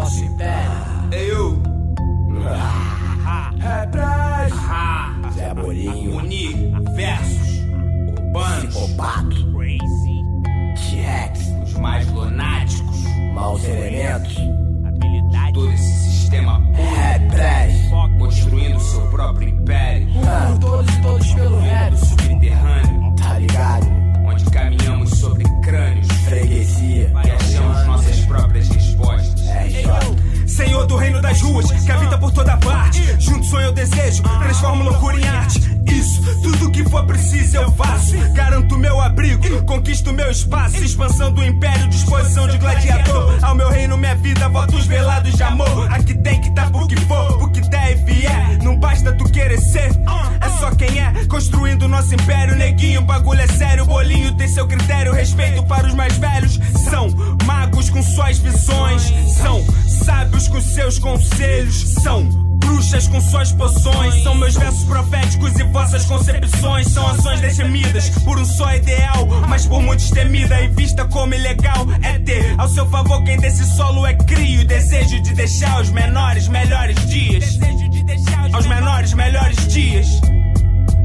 nosso império. Eu Repres, Zé Bolinho, Uni versus urbanos, Psicopato, T-Rex, os mais lunáticos, Maus Elementos, todo esse sistema Repres, construindo seu próprio império, todos e todos pelo rap. subterrâneo, tá ligado? onde caminhamos sobre crânios Freguesia, e achamos nossas próprias respostas. RJ, Senhor do reino das ruas, que habita por toda parte. Junto sonho eu desejo, transformo loucura em arte. Isso, tudo que for preciso eu faço. Garanto meu abrigo, conquisto meu espaço. Expansão do império, disposição de gladiador. Ao meu reino, minha vida, votos velados de amor. Aqui tem que tá por que for, por que der e vier. Não basta tu querer ser, é só quem é. Construindo nosso império, neguinho, bagulho é sério. Bolinho tem seu critério, respeito para os mais velhos. São magos com suas visões, são sábios com seus conselhos, são bruxas com suas poções. São meus versos proféticos e vossas concepções. São ações destemidas por um só ideal, mas por muitos temida e vista como ilegal. É ter ao seu favor quem desse solo é crio. Desejo de deixar os menores melhores dias. Aos menores melhores dias.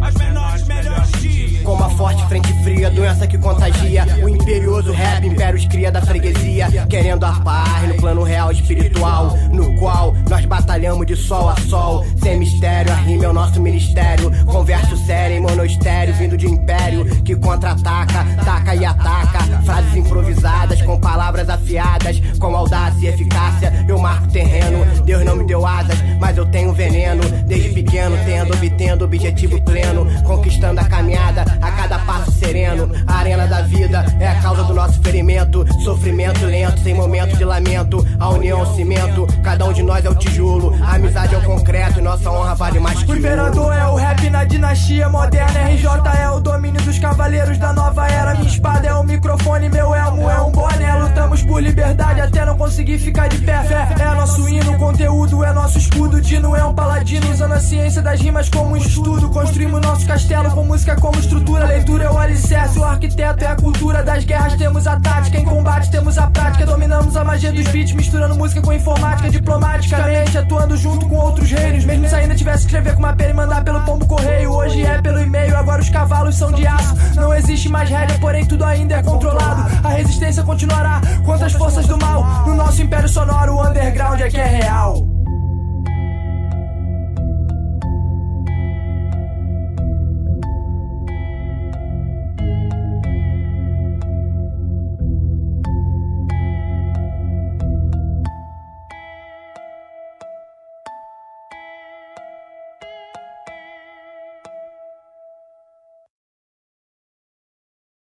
Aos menores melhores dias. com uma forte frente fria, doença que contagia. O imperioso rap, impérios cria da freguesia, querendo a paz no plano real espiritual, no qual nós batalhamos de sol a sol. Sem mistério, a rima é o nosso ministério. Converso sério em monostério, vindo de império que contra-ataca, taca e ataca. Frases improvisadas com palavras afiadas, com audácia e eficácia eu marco terreno. Deus não me deu asas, mas eu tenho veneno. Desde pequeno obtendo objetivo pleno, conquistando a caminhada a cada passo sereno. A arena da vida é a causa do nosso ferimento, sofrimento lento, sem momento de lamento. A união é o cimento, cada um de nós é o tijolo. A amizade é o concreto e nossa honra vale mais que o imperador é o rap na dinastia moderna. RJ é o domínio dos cavaleiros da nova era. Minha espada é o microfone, meu elmo é um boné. Lutamos por liberdade até não conseguir ficar de pé. Fé é nosso hino, conteúdo é nosso escudo. Dino é um paladino, usando a ciência das rimas como um estudo. Construímos nosso castelo com música como estrutura. Leitura é o alicerce, o arquiteto é a cultura das guerras. Temos a tática, em combate temos a prática. Dominamos a magia dos beats, misturando música com informática. Diplomaticamente atuando junto com outros reinos. Mesmo se ainda tivesse que escrever com uma pena e mandar pelo pombo correio. Hoje é pelo e-mail, agora os cavalos são de aço. Não existe mais rédea, porém tudo ainda é controlado. A resistência continuará contra as forças do mal. No nosso império sonoro, o underground é que é real.